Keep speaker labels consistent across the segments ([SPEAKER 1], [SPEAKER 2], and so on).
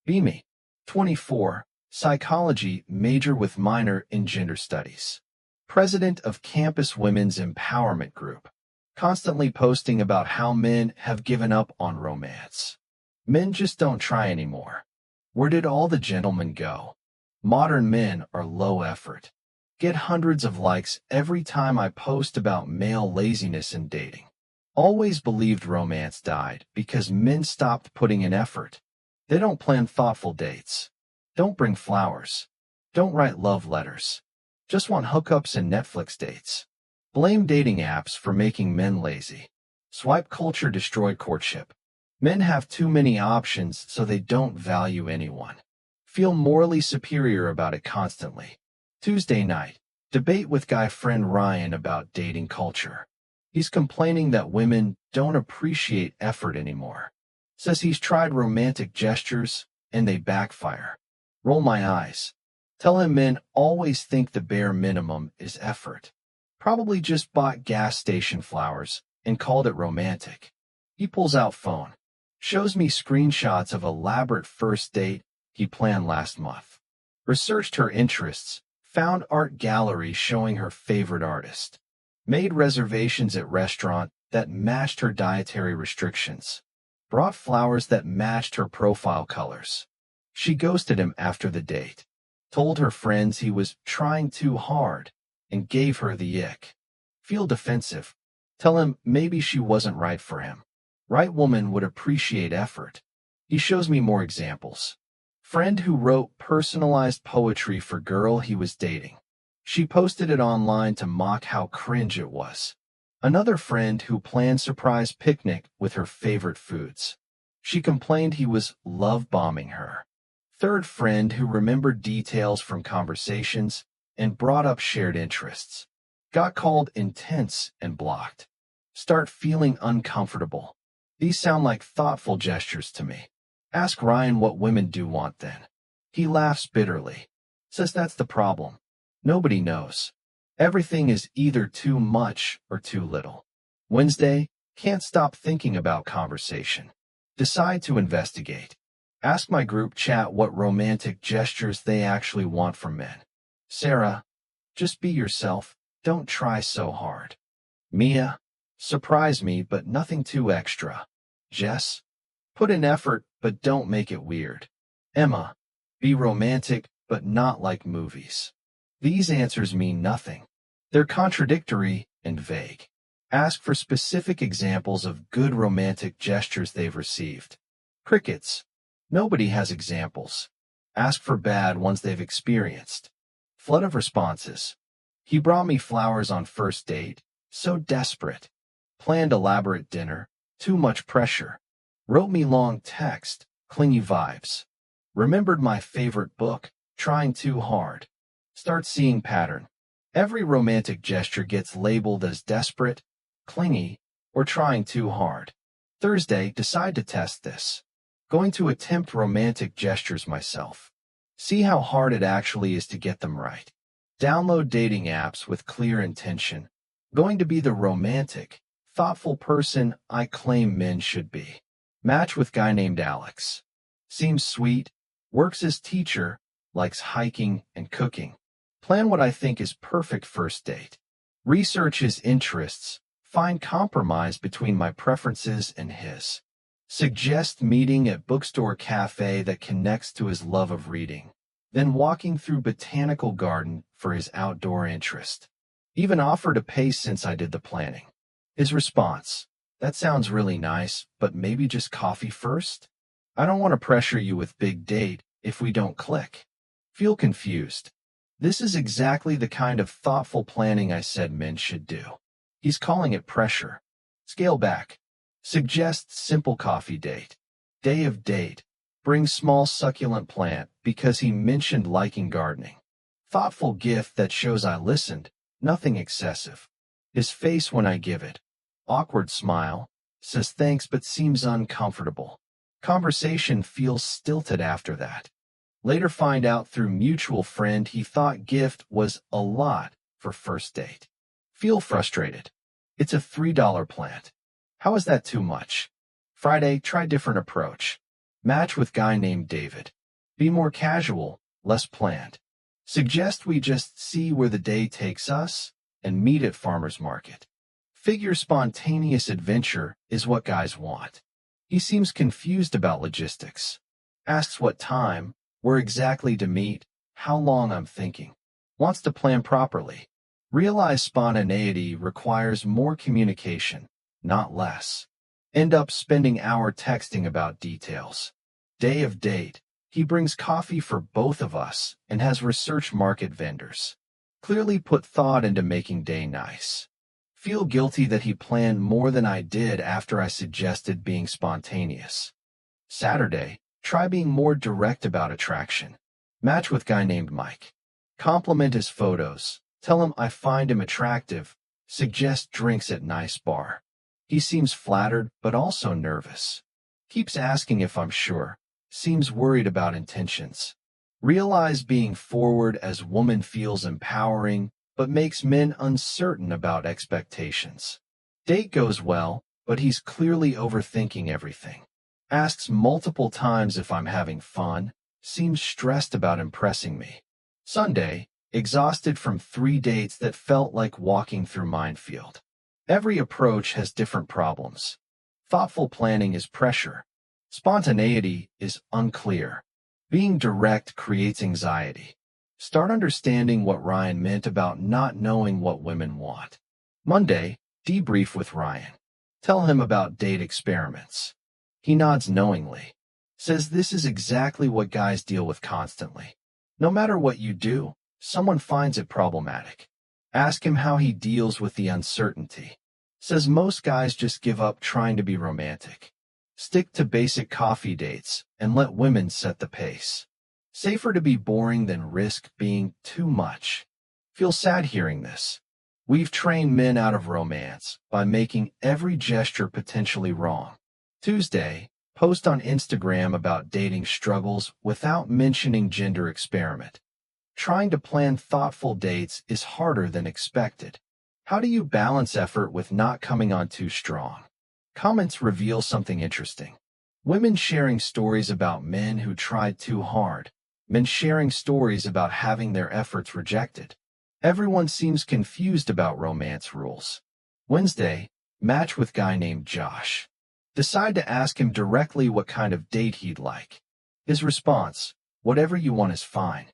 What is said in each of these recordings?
[SPEAKER 1] Me, 24, psychology major with minor in gender studies. President of Campus Women's Empowerment Group. Constantly posting about how men have given up on romance. Men just don't try anymore. Where did all the gentlemen go? Modern men are low effort. Get hundreds of likes every time I post about male laziness and dating. Always believed romance died because men stopped putting in effort. They don't plan thoughtful dates. Don't bring flowers. Don't write love letters. Just want hookups and Netflix dates. Blame dating apps for making men lazy. Swipe culture destroyed courtship. Men have too many options, so they don't value anyone. Feel morally superior about it constantly. Tuesday night, debate with guy friend Ryan about dating culture. He's complaining that women don't appreciate effort anymore. Says he's tried romantic gestures, and they backfire. Roll my eyes. Tell him men always think the bare minimum is effort. Probably just bought gas station flowers and called it romantic. He pulls out phone. Shows me screenshots of elaborate first date he planned last month. Researched her interests, found art gallery showing her favorite artist. Made reservations at restaurant that matched her dietary restrictions. Brought flowers that matched her profile colors. She ghosted him after the date. Told her friends he was trying too hard and gave her the ick. Feel defensive. Tell him maybe she wasn't right for him. Right woman would appreciate effort. He shows me more examples. Friend who wrote personalized poetry for girl he was dating. She posted it online to mock how cringe it was. Another friend who planned surprise picnic with her favorite foods. She complained he was love bombing her. Third friend who remembered details from conversations and brought up shared interests. Got called intense and blocked. Start feeling uncomfortable. These sound like thoughtful gestures to me. Ask Ryan what women do want then. He laughs bitterly. Says that's the problem. Nobody knows. Everything is either too much or too little. Wednesday, can't stop thinking about conversation. Decide to investigate. Ask my group chat what romantic gestures they actually want from men. Sarah, just be yourself. Don't try so hard. Mia, surprise me but nothing too extra. Jess, put in effort but don't make it weird. Emma, be romantic but not like movies. These answers mean nothing. They're contradictory and vague. Ask for specific examples of good romantic gestures they've received. Crickets. Nobody has examples. Ask for bad ones they've experienced. Flood of responses. He brought me flowers on first date. So desperate. Planned elaborate dinner. Too much pressure. Wrote me long text. Clingy vibes. Remembered my favorite book. Trying too hard. Start seeing pattern. Every romantic gesture gets labeled as desperate, clingy, or trying too hard. Thursday, decide to test this. Going to attempt romantic gestures myself. See how hard it actually is to get them right. Download dating apps with clear intention. Going to be the romantic, thoughtful person I claim men should be. Match with guy named Alex. Seems sweet. Works as teacher. Likes hiking and cooking. Plan what I think is perfect first date. Research his interests. Find compromise between my preferences and his. Suggest meeting at bookstore cafe that connects to his love of reading. Then walking through botanical garden for his outdoor interest. Even offer to pay since I did the planning. His response. That sounds really nice, but maybe just coffee first? I don't want to pressure you with big date if we don't click. Feel confused. This is exactly the kind of thoughtful planning I said men should do. He's calling it pressure. Scale back. Suggest simple coffee date. Day of date. Bring small succulent plant because he mentioned liking gardening. Thoughtful gift that shows I listened, nothing excessive. His face when I give it. Awkward smile. Says thanks but seems uncomfortable. Conversation feels stilted after that. Later find out through mutual friend he thought gift was a lot for first date. Feel frustrated. It's a $3 plant. How is that too much? Friday, try different approach. Match with guy named David. Be more casual, less planned. Suggest we just see where the day takes us and meet at farmer's market. Figure spontaneous adventure is what guys want. He seems confused about logistics. Asks what time, where exactly to meet, how long I'm thinking. Wants to plan properly. Realize spontaneity requires more communication, not less. End up spending hours texting about details. Day of date. He brings coffee for both of us and has researched market vendors. Clearly put thought into making day nice. Feel guilty that he planned more than I did after I suggested being spontaneous. Saturday. Try being more direct about attraction. Match with guy named Mike. Compliment his photos. Tell him I find him attractive. Suggest drinks at nice bar. He seems flattered but also nervous. Keeps asking if I'm sure. Seems worried about intentions. Realize being forward as woman feels empowering, but makes men uncertain about expectations. Date goes well, but he's clearly overthinking everything. Asks multiple times if I'm having fun. Seems stressed about impressing me. Sunday, exhausted from 3 dates that felt like walking through minefield. Every approach has different problems. Thoughtful planning is pressure. Spontaneity is unclear. Being direct creates anxiety. Start understanding what Ryan meant about not knowing what women want. Monday, debrief with Ryan. Tell him about date experiments. He nods knowingly. Says this is exactly what guys deal with constantly. No matter what you do, someone finds it problematic. Ask him how he deals with the uncertainty. Says most guys just give up trying to be romantic. Stick to basic coffee dates and let women set the pace. Safer to be boring than risk being too much. Feel sad hearing this. We've trained men out of romance by making every gesture potentially wrong. Tuesday, post on Instagram about dating struggles without mentioning gender experiment. Trying to plan thoughtful dates is harder than expected. How do you balance effort with not coming on too strong? Comments reveal something interesting. Women sharing stories about men who tried too hard. Men sharing stories about having their efforts rejected. Everyone seems confused about romance rules. Wednesday, match with guy named Josh. Decide to ask him directly what kind of date he'd like. His response, whatever you want is fine.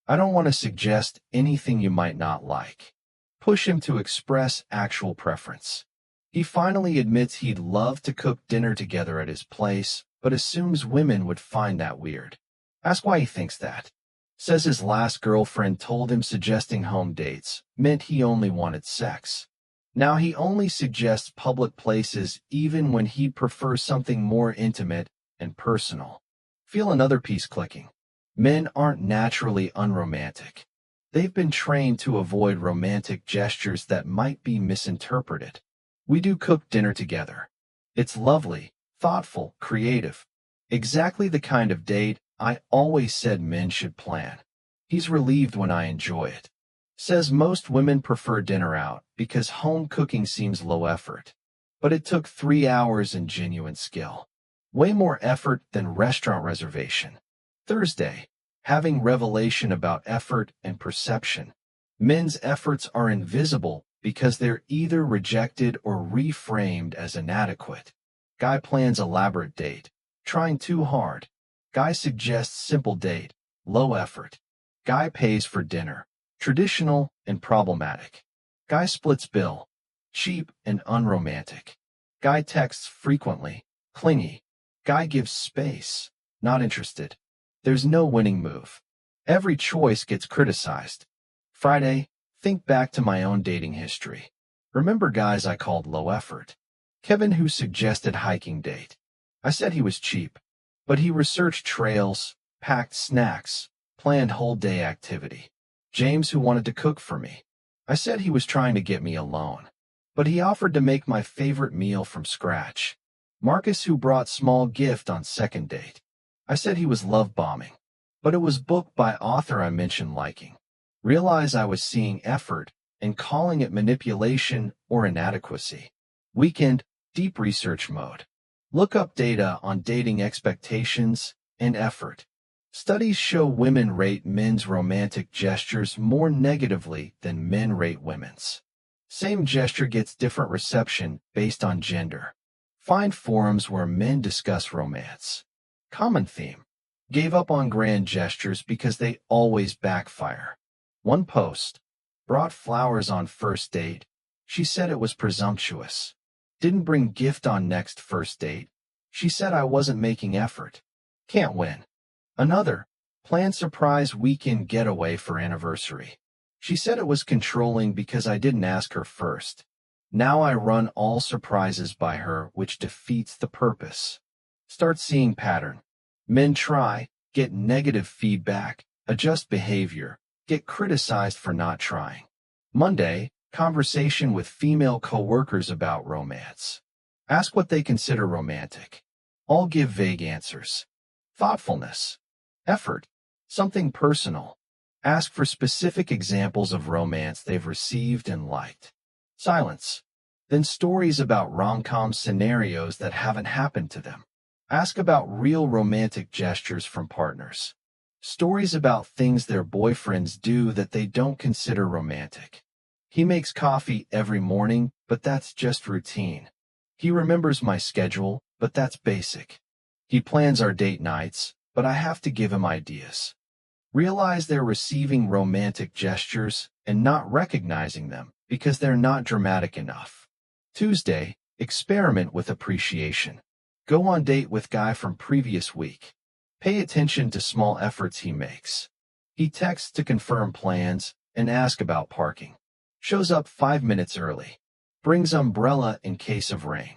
[SPEAKER 1] I don't want to suggest anything you might not like. Push him to express actual preference. He finally admits he'd love to cook dinner together at his place, but assumes women would find that weird. Ask why he thinks that. Says his last girlfriend told him suggesting home dates meant he only wanted sex. Now he only suggests public places even when he'd prefer something more intimate and personal. Feel another piece clicking. Men aren't naturally unromantic. They've been trained to avoid romantic gestures that might be misinterpreted. We do cook dinner together. It's lovely, thoughtful, creative. Exactly the kind of date I always said men should plan. He's relieved when I enjoy it. Says most women prefer dinner out because home cooking seems low effort. But it took 3 hours and genuine skill. Way more effort than restaurant reservation. Thursday, having revelation about effort and perception. Men's efforts are invisible because they're either rejected or reframed as inadequate. Guy plans elaborate date. Trying too hard. Guy suggests simple date. Low effort. Guy pays for dinner. Traditional and problematic. Guy splits bill. Cheap and unromantic. Guy texts frequently. Clingy. Guy gives space. Not interested. There's no winning move. Every choice gets criticized. Friday, think back to my own dating history. Remember guys I called low effort. Kevin who suggested hiking date. I said he was cheap, but he researched trails, packed snacks, planned whole day activity. James who wanted to cook for me. I said he was trying to get me alone, but he offered to make my favorite meal from scratch. Marcus who brought small gift on second date. I said he was love bombing, but it was booked by author I mentioned liking. Realize I was seeing effort and calling it manipulation or inadequacy. Weekend, deep research mode. Look up data on dating expectations and effort. Studies show women rate men's romantic gestures more negatively than men rate women's. Same gesture gets different reception based on gender. Find forums where men discuss romance. Common theme. Gave up on grand gestures because they always backfire. One post. Brought flowers on first date. She said it was presumptuous. Didn't bring gift on next first date. She said I wasn't making effort. Can't win. Another. Planned surprise weekend getaway for anniversary. She said it was controlling because I didn't ask her first. Now I run all surprises by her, which defeats the purpose. Start seeing pattern. Men try, get negative feedback, adjust behavior, get criticized for not trying. Monday, conversation with female coworkers about romance. Ask what they consider romantic. All give vague answers. Thoughtfulness. Effort. Something personal. Ask for specific examples of romance they've received and liked. Silence. Then stories about rom-com scenarios that haven't happened to them. Ask about real romantic gestures from partners. Stories about things their boyfriends do that they don't consider romantic. He makes coffee every morning, but that's just routine. He remembers my schedule, but that's basic. He plans our date nights, but I have to give him ideas. Realize they're receiving romantic gestures and not recognizing them because they're not dramatic enough. Tuesday, experiment with appreciation. Go on date with guy from previous week. Pay attention to small efforts he makes. He texts to confirm plans and ask about parking. Shows up 5 minutes early. Brings umbrella in case of rain.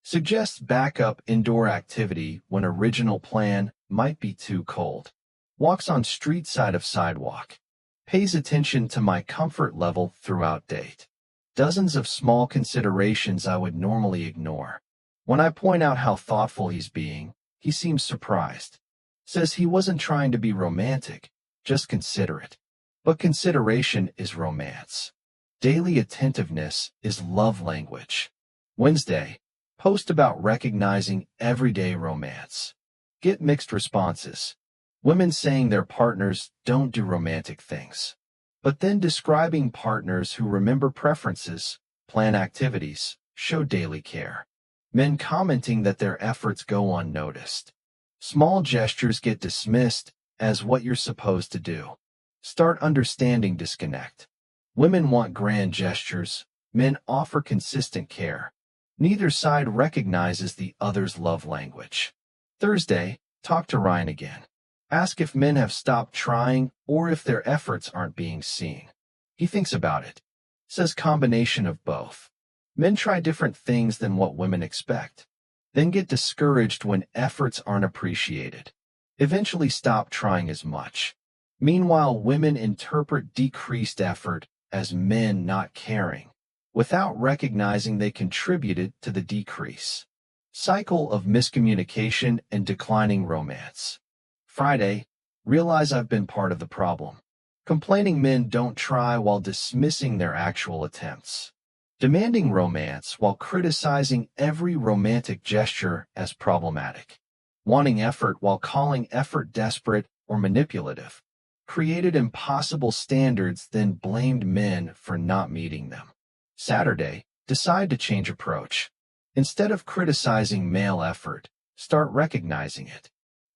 [SPEAKER 1] Suggests backup indoor activity when original plan might be too cold. Walks on street side of sidewalk. Pays attention to my comfort level throughout date. Dozens of small considerations I would normally ignore. When I point out how thoughtful he's being, he seems surprised. Says he wasn't trying to be romantic, just considerate. But consideration is romance. Daily attentiveness is love language. Wednesday, post about recognizing everyday romance. Get mixed responses. Women saying their partners don't do romantic things, but then describing partners who remember preferences, plan activities, show daily care. Men commenting that their efforts go unnoticed. Small gestures get dismissed as what you're supposed to do. Start understanding disconnect. Women want grand gestures, men offer consistent care. Neither side recognizes the other's love language. Thursday, talk to Ryan again. Ask if men have stopped trying or if their efforts aren't being seen. He thinks about it. Says combination of both. Men try different things than what women expect. Then get discouraged when efforts aren't appreciated. Eventually stop trying as much. Meanwhile, women interpret decreased effort as men not caring, without recognizing they contributed to the decrease. Cycle of miscommunication and declining romance. Friday, realize I've been part of the problem. Complaining men don't try while dismissing their actual attempts. Demanding romance while criticizing every romantic gesture as problematic. Wanting effort while calling effort desperate or manipulative. Created impossible standards, then blamed men for not meeting them. Saturday, decide to change approach. Instead of criticizing male effort, start recognizing it.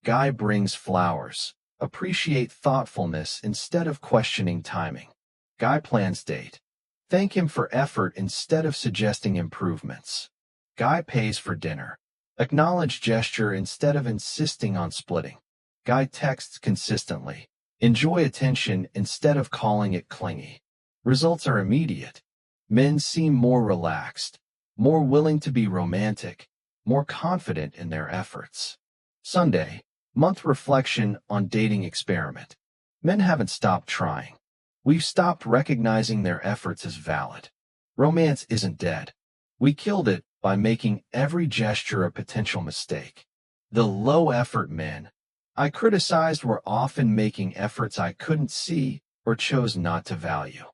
[SPEAKER 1] Guy brings flowers. Appreciate thoughtfulness instead of questioning timing. Guy plans date. Thank him for effort instead of suggesting improvements. Guy pays for dinner. Acknowledge gesture instead of insisting on splitting. Guy texts consistently. Enjoy attention instead of calling it clingy. Results are immediate. Men seem more relaxed, more willing to be romantic, more confident in their efforts. Sunday, month reflection on dating experiment. Men haven't stopped trying. We've stopped recognizing their efforts as valid. Romance isn't dead. We killed it by making every gesture a potential mistake. The low-effort men I criticized were often making efforts I couldn't see or chose not to value.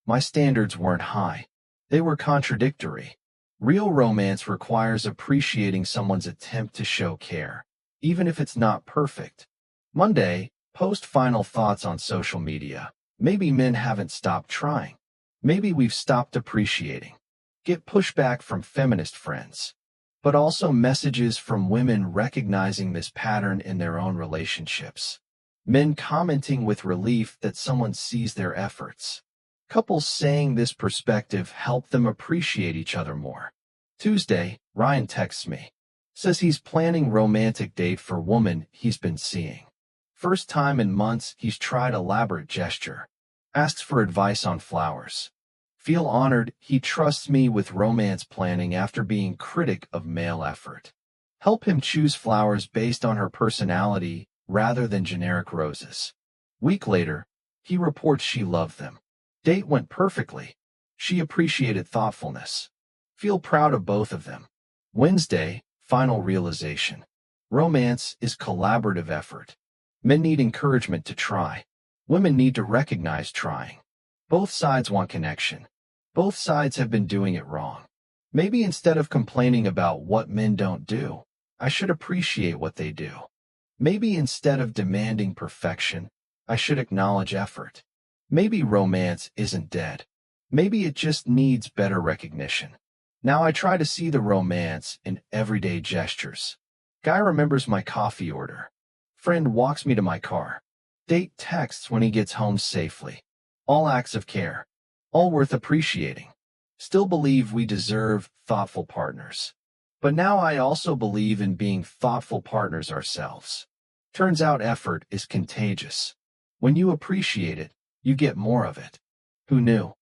[SPEAKER 1] My standards weren't high. They were contradictory. Real romance requires appreciating someone's attempt to show care, even if it's not perfect. Monday, Post final thoughts on social media. Maybe men haven't stopped trying. Maybe we've stopped appreciating. Get pushback from feminist friends, but also messages from women recognizing this pattern in their own relationships. Men commenting with relief that someone sees their efforts. Couples saying this perspective helped them appreciate each other more. Tuesday, Ryan texts me. Says he's planning romantic date for woman he's been seeing. First time in months he's tried elaborate gesture. Asks for advice on flowers. Feel honored he trusts me with romance planning after being critic of male effort. Help him choose flowers based on her personality rather than generic roses. Week later, he reports she loved them. Date went perfectly. She appreciated thoughtfulness. Feel proud of both of them. Wednesday, final realization. Romance is collaborative effort. Men need encouragement to try. Women need to recognize trying. Both sides want connection. Both sides have been doing it wrong. Maybe instead of complaining about what men don't do, I should appreciate what they do. Maybe instead of demanding perfection, I should acknowledge effort. Maybe romance isn't dead. Maybe it just needs better recognition. Now I try to see the romance in everyday gestures. Guy remembers my coffee order. Friend walks me to my car. Date texts when he gets home safely. All acts of care. All worth appreciating. Still believe we deserve thoughtful partners. But now I also believe in being thoughtful partners ourselves. Turns out effort is contagious. When you appreciate it, you get more of it. Who knew?